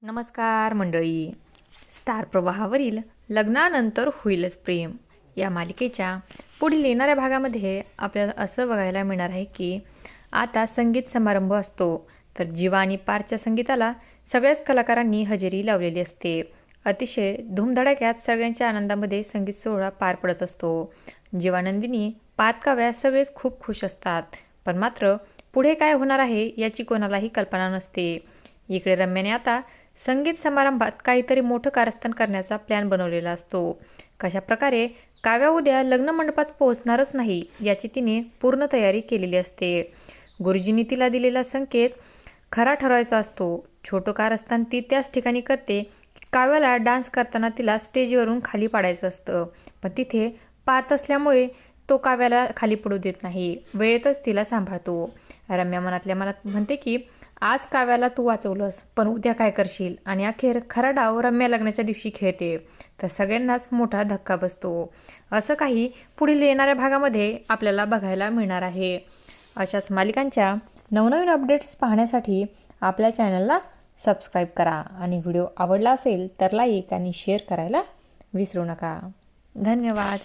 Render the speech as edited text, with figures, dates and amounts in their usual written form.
नमस्कार मंडळी. स्टार प्रवाहावरील लग्नानंतर होईलच प्रेम या मालिकेच्या पुढील येणाऱ्या भागामध्ये आपल्याला असं बघायला मिळणार आहे की आता संगीत समारंभ असतो, तर जीवा आणि पार्थच्या संगीताला सगळ्याच कलाकारांनी हजेरी लावलेली असते. अतिशय धूमधडाक्यात सगळ्यांच्या आनंदामध्ये संगीत सोहळा पार पडत असतो. जीवा, नंदिनी, पार्थ, काव्या सगळेच खूप खुश असतात, पण मात्र पुढे काय होणार आहे याची कोणालाही कल्पना नसते. इकडे रम्याने आता संगीत समारंभात काहीतरी मोठं कारस्थान करण्याचा प्लॅन बनवलेला असतो. कशा प्रकारे काव्या उद्या लग्न मंडपात पोहोचणारच नाही याची तिने पूर्ण तयारी केलेली असते. गुरुजींनी तिला दिलेला संकेत खरा ठरवायचा असतो. छोटं कारस्थान ती त्याच ठिकाणी करते. काव्याला डान्स करताना तिला स्टेजवरून खाली पाडायचं असतं, पण तिथे पार्थ असल्यामुळे तो काव्याला खाली पडू देत नाही. वेळेतच तिला सांभाळतो. रम्या मनातल्या मनात म्हणते की आज काव्याला तू वाचवलंस, पण उद्या काय करशील? आणि अखेर खरा डाव रम्या लग्नाच्या दिवशी खेळते, तर सगळ्यांनाच मोठा धक्का बसतो. असं काही पुढील येणाऱ्या भागामध्ये आपल्याला बघायला मिळणार आहे. अशाच मालिकांच्या नवनवीन अपडेट्स पाहण्यासाठी आपल्या चॅनलला सबस्क्राईब करा आणि व्हिडिओ आवडला असेल तर लाईक आणि शेअर करायला विसरू नका. धन्यवाद.